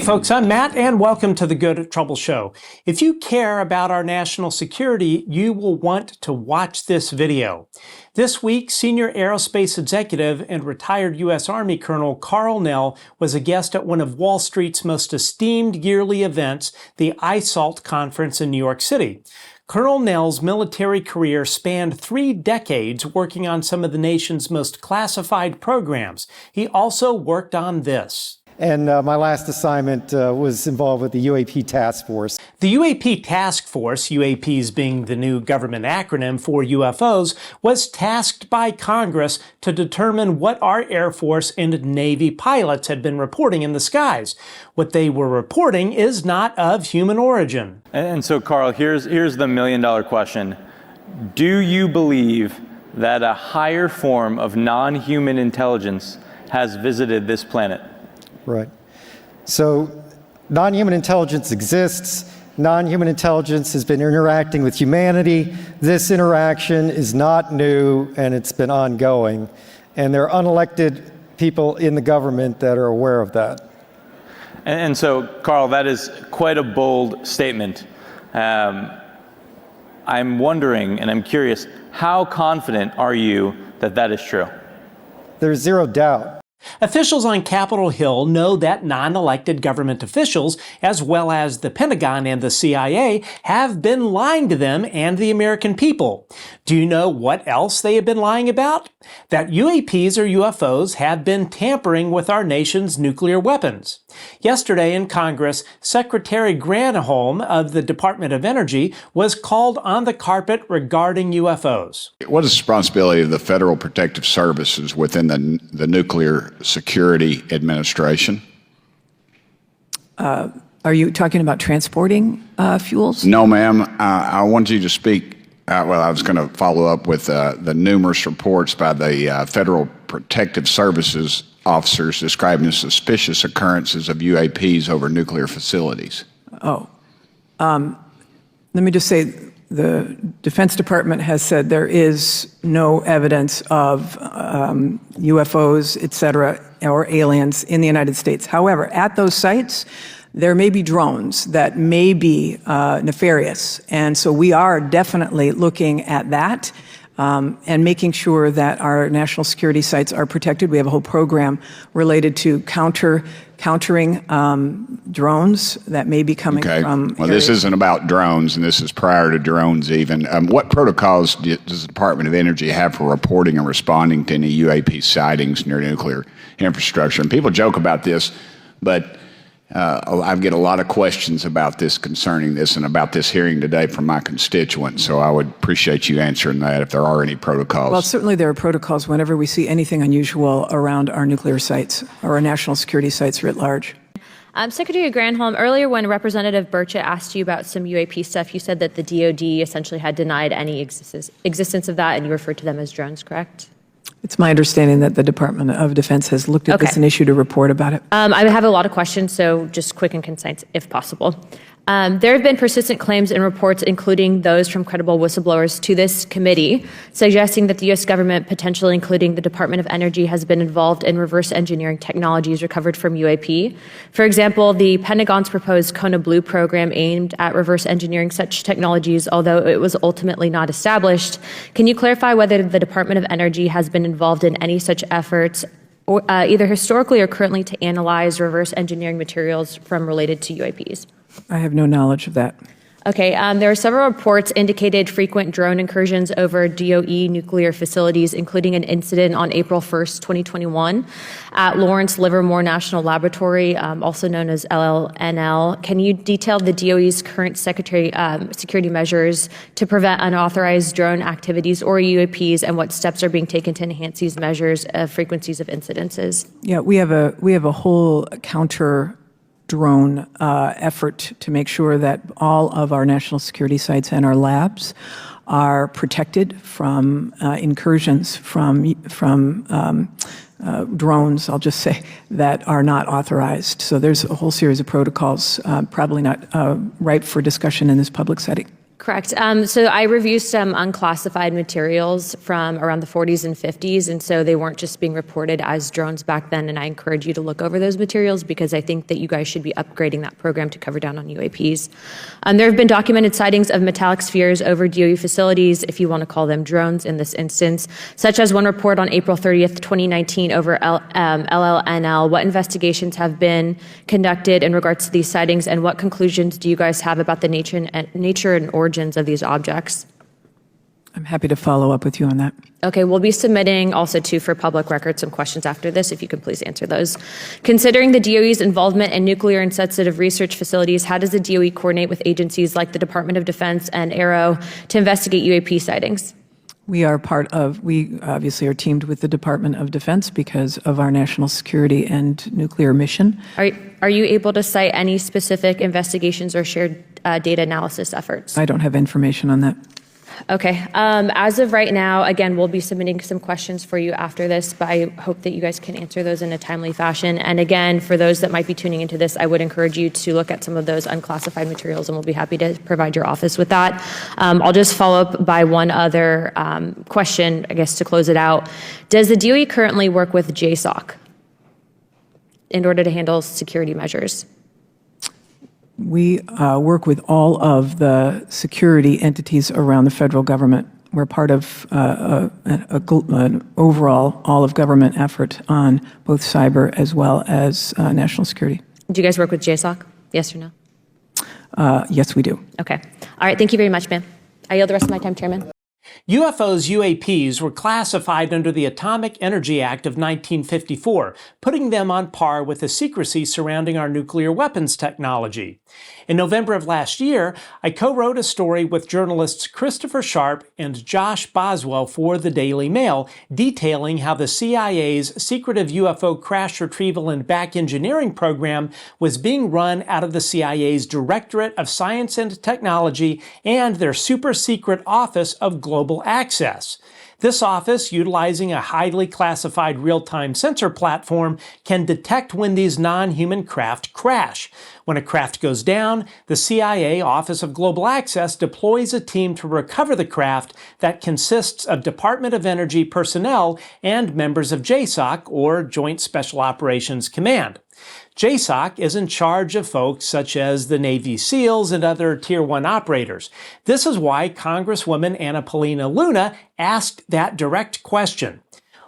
folks, I'm Matt and welcome to the Good Trouble Show. If you care about our national security, you will want to watch this video. This week, senior aerospace executive and retired U.S. Army Colonel Karl Nell was a guest at one of Wall Street's most esteemed yearly events, the ISALT conference in New York City. Colonel Nell's military career spanned 3 decades working on some of the nation's most classified programs. He also worked on this. And my last assignment was involved with the UAP Task Force. The UAP Task Force, UAPs being the new government acronym for UFOs, was tasked by Congress to determine what our Air Force and Navy pilots had been reporting in the skies. What they were reporting is not of human origin. And so, Karl, here's the million-dollar question. Do you believe that a higher form of non-human intelligence has visited this planet? Right. So non-human intelligence exists. Non-human intelligence has been interacting with humanity. This interaction is not new, and it's been ongoing. And there are unelected people in the government that are aware of that. And so, Karl, that is quite a bold statement. I'm wondering, and I'm curious, how confident are you that that is true? There's zero doubt. Officials on Capitol Hill know that non-elected government officials, as well as the Pentagon and the CIA, have been lying to them and the American people. Do you know what else they have been lying about? That UAPs or UFOs have been tampering with our nation's nuclear weapons. Yesterday in Congress, Secretary Granholm of the Department of Energy was called on the carpet regarding UFOs. What is the responsibility of the Federal Protective Services within the Nuclear Security Administration? Are you talking about transporting fuels? No, ma'am. I want you to speak. Well, I was going to follow up with the numerous reports by the Federal Protective Services officers describing suspicious occurrences of UAPs over nuclear facilities. Let me just say, the Defense Department has said there is no evidence of UFOs, et cetera, or aliens in the United States. However, at those sites, there may be drones that may be nefarious. And so we are definitely looking at that and making sure that our national security sites are protected. We have a whole program related to countering drones that may be coming from Well, areas. this isn't about drones, and this is prior to drones even. What protocols does the Department of Energy have for reporting and responding to any UAP sightings near nuclear infrastructure? And people joke about this, but I get a lot of questions about this concerning this and about this hearing today from my constituents, so I would appreciate you answering that if there are any protocols. Well, certainly there are protocols whenever we see anything unusual around our nuclear sites or our national security sites writ large. Secretary Granholm, earlier when Representative Burchett asked you about some UAP stuff, you said that the DoD essentially had denied any existence of that, and you referred to them as drones, correct? It's my understanding that the Department of Defense has looked at this and issued a report about it. I have a lot of questions, so just quick and concise if possible. There have been persistent claims and reports, including those from credible whistleblowers to this committee, suggesting that the U.S. government, potentially including the Department of Energy, has been involved in reverse engineering technologies recovered from UAP. For example, the Pentagon's proposed Kona Blue program aimed at reverse engineering such technologies, although it was ultimately not established. Can you clarify whether the Department of Energy has been involved in any such efforts, or, either historically or currently, to analyze reverse engineering materials from related to UAPs? I have no knowledge of that. Okay, there are several reports indicated frequent drone incursions over DOE nuclear facilities, including an incident on April 1st, 2021 at Lawrence Livermore National Laboratory, also known as LLNL. Can you detail the DOE's current security measures to prevent unauthorized drone activities or UAPs, and what steps are being taken to enhance these measures of frequencies of incidences? Yeah, we have a whole counter drone effort to make sure that all of our national security sites and our labs are protected from incursions from drones, I'll just say, that are not authorized. So there's a whole series of protocols, probably not ripe for discussion in this public setting. Correct. So I reviewed some unclassified materials from around the 40s and 50s, and so they weren't just being reported as drones back then, and I encourage you to look over those materials because I think that you guys should be upgrading that program to cover down on UAPs. There have been documented sightings of metallic spheres over DOE facilities, if you want to call them drones in this instance, such as one report on April 30th, 2019 over LLNL. What investigations have been conducted in regards to these sightings, and what conclusions do you guys have about the nature and origins of these objects? I'm happy to follow up with you on that. Okay, we'll be submitting also too for public record some questions after this, if you could please answer those. Considering the DOE's involvement in nuclear and sensitive research facilities, how does the DOE coordinate with agencies like the Department of Defense and Aero to investigate UAP sightings? We obviously are teamed with the Department of Defense because of our national security and nuclear mission. Are you able to cite any specific investigations or shared data analysis efforts? I don't have information on that. Okay. As of right now, again, we'll be submitting some questions for you after this, but I hope that you guys can answer those in a timely fashion. And again, for those that might be tuning into this, I would encourage you to look at some of those unclassified materials, and we'll be happy to provide your office with that. I'll just follow up by one other question, I guess, to close it out. Does the DOE currently work with JSOC in order to handle security measures? We work with all of the security entities around the federal government. We're part of an overall all-of-government effort on both cyber as well as national security. Do you guys work with JSOC? Yes or no? Yes, we do. Okay. All right. Thank you very much, ma'am. I yield the rest of my time, Chairman. UFOs, UAPs, were classified under the Atomic Energy Act of 1954, putting them on par with the secrecy surrounding our nuclear weapons technology. In November of last year, I co-wrote a story with journalists Christopher Sharp and Josh Boswell for the Daily Mail, detailing how the CIA's secretive UFO crash retrieval and back engineering program was being run out of the CIA's Directorate of Science and Technology and their super-secret Office of Global Access. This office, utilizing a highly classified real-time sensor platform, can detect when these non-human craft crash. When a craft goes down, the CIA Office of Global Access deploys a team to recover the craft that consists of Department of Energy personnel and members of JSOC, or Joint Special Operations Command. JSOC is in charge of folks such as the Navy SEALs and other Tier 1 operators. This is why Congresswoman Paulina Luna asked that direct question.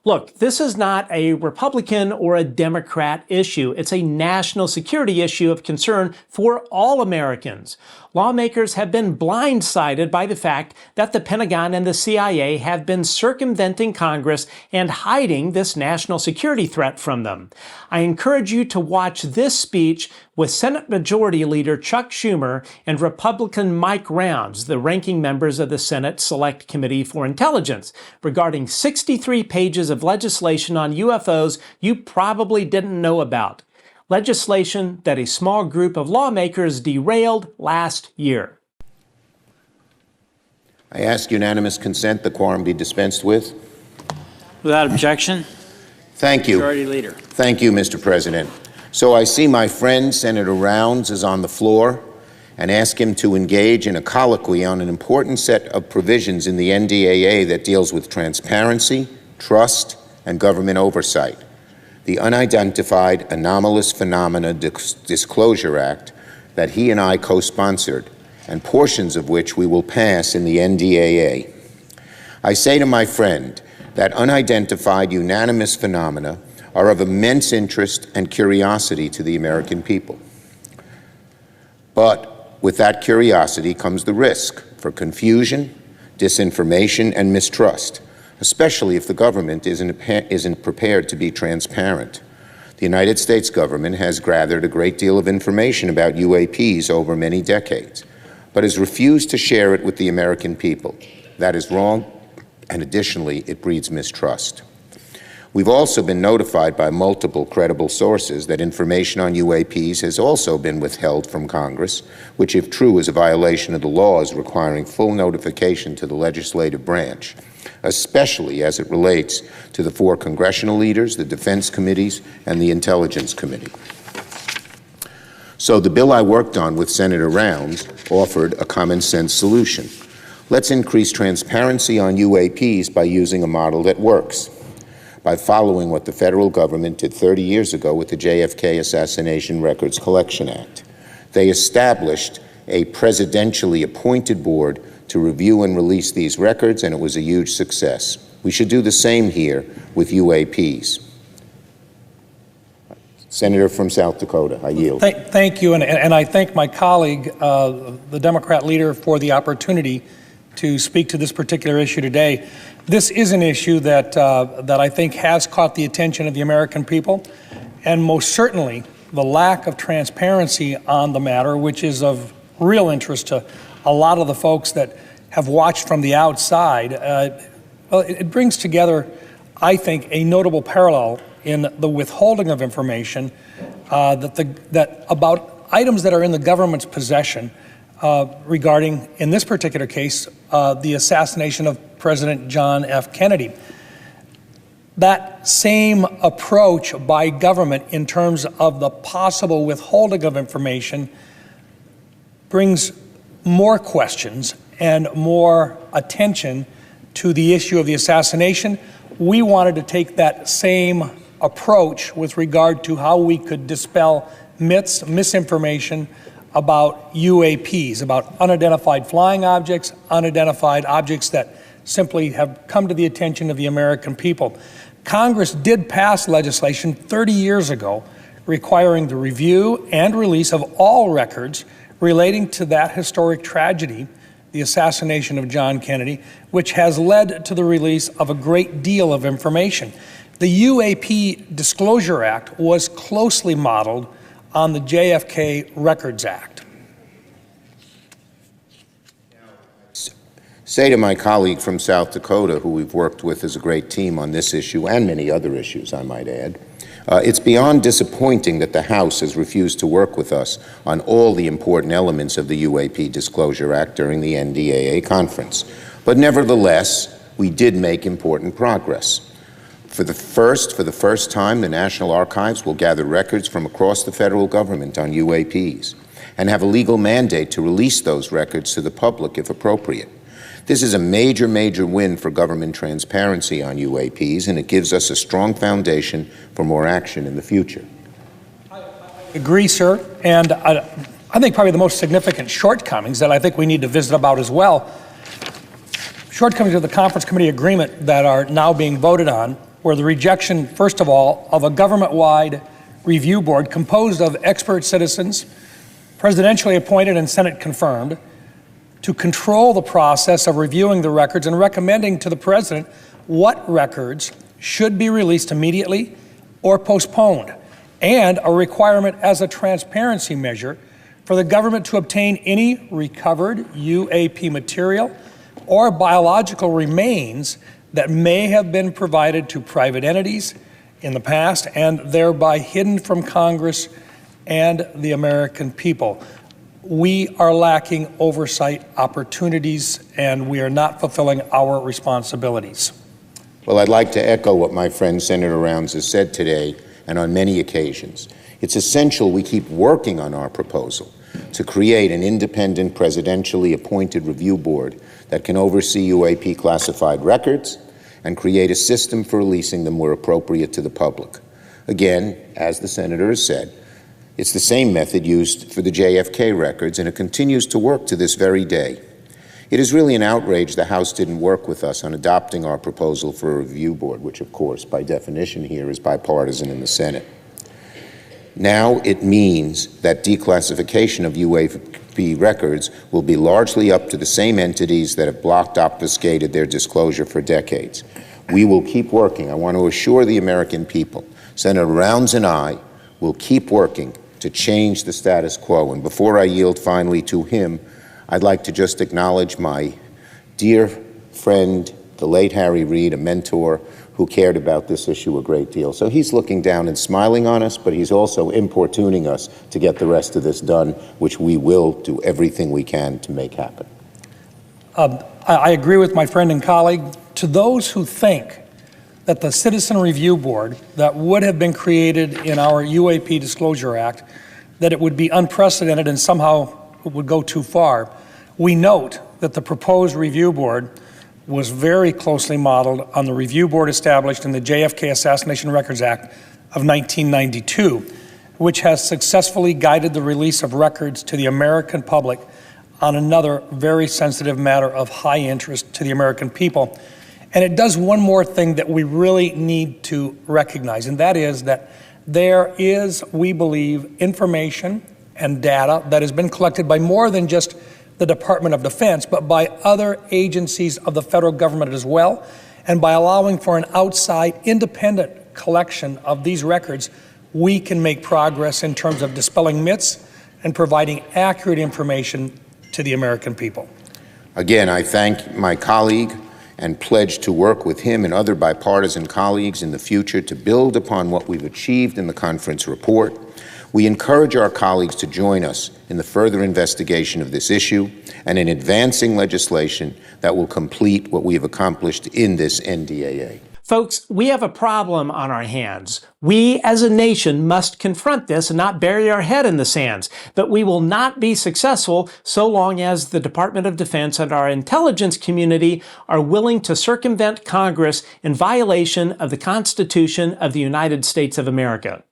Look, this is not a Republican or a Democrat issue. It's a national security issue of concern for all Americans. Lawmakers have been blindsided by the fact that the Pentagon and the CIA have been circumventing Congress and hiding this national security threat from them. I encourage you to watch this speech with Senate Majority Leader Chuck Schumer and Republican Mike Rounds, the ranking members of the Senate Select Committee for Intelligence, regarding 63 pages of legislation on UFOs you probably didn't know about. Legislation that a small group of lawmakers derailed last year. I ask unanimous consent the quorum be dispensed with. Without objection. Thank you. Majority Leader. Thank you, Mr. President. So I see my friend Senator Rounds is on the floor and ask him to engage in a colloquy on an important set of provisions in the NDAA that deals with transparency, trust, and government oversight. The Unidentified Anomalous Phenomena Disclosure Act that he and I co-sponsored, and portions of which we will pass in the NDAA. I say to my friend that unidentified unanimous phenomena are of immense interest and curiosity to the American people. But with that curiosity comes the risk for confusion, disinformation, and mistrust, especially if the government isn't prepared to be transparent. The United States government has gathered a great deal of information about UAPs over many decades, but has refused to share it with the American people. That is wrong, and additionally, it breeds mistrust. We've also been notified by multiple credible sources that information on UAPs has also been withheld from Congress, which, if true, is a violation of the laws requiring full notification to the legislative branch, especially as it relates to the 4 congressional leaders, the defense committees, and the intelligence committee. So the bill I worked on with Senator Rounds offered a common-sense solution. Let's increase transparency on UAPs by using a model that works, by following what the federal government did 30 years ago with the JFK Assassination Records Collection Act. They established a presidentially appointed board to review and release these records, and it was a huge success. We should do the same here with UAPs. Senator from South Dakota, I yield. Thank you, and I thank my colleague, the Democrat leader, for the opportunity to speak to this particular issue today. This is an issue that I think has caught the attention of the American people, and most certainly the lack of transparency on the matter, which is of real interest to a lot of the folks that have watched from the outside. Well, it brings together, I think, a notable parallel in the withholding of information that about items that are in the government's possession regarding, in this particular case, the assassination of President John F. Kennedy. That same approach by government in terms of the possible withholding of information brings more questions and more attention to the issue of the assassination. We wanted to take that same approach with regard to how we could dispel myths, misinformation about UAPs, about unidentified flying objects, unidentified objects that simply have come to the attention of the American people. Congress did pass legislation 30 years ago requiring the review and release of all records relating to that historic tragedy, the assassination of John Kennedy, which has led to the release of a great deal of information. The UAP Disclosure Act was closely modeled on the JFK Records Act. Say to my colleague from South Dakota, who we've worked with as a great team on this issue and many other issues, I might add, it's beyond disappointing that the House has refused to work with us on all the important elements of the UAP Disclosure Act during the NDAA conference. But nevertheless, we did make important progress. For the first time, the National Archives will gather records from across the federal government on UAPs and have a legal mandate to release those records to the public if appropriate. This is a major, major win for government transparency on UAPs, and it gives us a strong foundation for more action in the future. I agree, sir, and I think probably the most significant shortcomings that I think we need to visit about as well, shortcomings of the conference committee agreement that are now being voted on, were the rejection, first of all, of a government-wide review board composed of expert citizens, presidentially appointed and Senate confirmed, to control the process of reviewing the records and recommending to the president what records should be released immediately or postponed, and a requirement as a transparency measure for the government to obtain any recovered UAP material or biological remains that may have been provided to private entities in the past and thereby hidden from Congress and the American people. We are lacking oversight opportunities, and we are not fulfilling our responsibilities. Well, I'd like to echo what my friend Senator Rounds has said today and on many occasions. It's essential we keep working on our proposal to create an independent presidentially appointed review board that can oversee UAP classified records and create a system for releasing them where appropriate to the public. Again, as the Senator has said, it's the same method used for the JFK records, and it continues to work to this very day. It is really an outrage the House didn't work with us on adopting our proposal for a review board, which of course, by definition here, is bipartisan in the Senate. Now it means that declassification of UAP records will be largely up to the same entities that have blocked, obfuscated their disclosure for decades. We will keep working. I want to assure the American people, Senator Rounds and I will keep working to change the status quo. And before I yield finally to him, I'd like to just acknowledge my dear friend, the late Harry Reid, a mentor who cared about this issue a great deal. So he's looking down and smiling on us, but he's also importuning us to get the rest of this done, which we will do everything we can to make happen. I agree with my friend and colleague. To those who think that the Citizen Review Board that would have been created in our UAP Disclosure Act, that it would be unprecedented and somehow would go too far. We note that the proposed review board was very closely modeled on the review board established in the JFK Assassination Records Act of 1992, which has successfully guided the release of records to the American public on another very sensitive matter of high interest to the American people. And it does one more thing that we really need to recognize, and that is that there is, we believe, information and data that has been collected by more than just the Department of Defense, but by other agencies of the federal government as well. And by allowing for an outside independent collection of these records, we can make progress in terms of dispelling myths and providing accurate information to the American people. Again, I thank my colleague and pledge to work with him and other bipartisan colleagues in the future to build upon what we've achieved in the conference report. We encourage our colleagues to join us in the further investigation of this issue and in advancing legislation that will complete what we have accomplished in this NDAA. Folks, we have a problem on our hands. We as a nation must confront this and not bury our head in the sands. But we will not be successful so long as the Department of Defense and our intelligence community are willing to circumvent Congress in violation of the Constitution of the United States of America.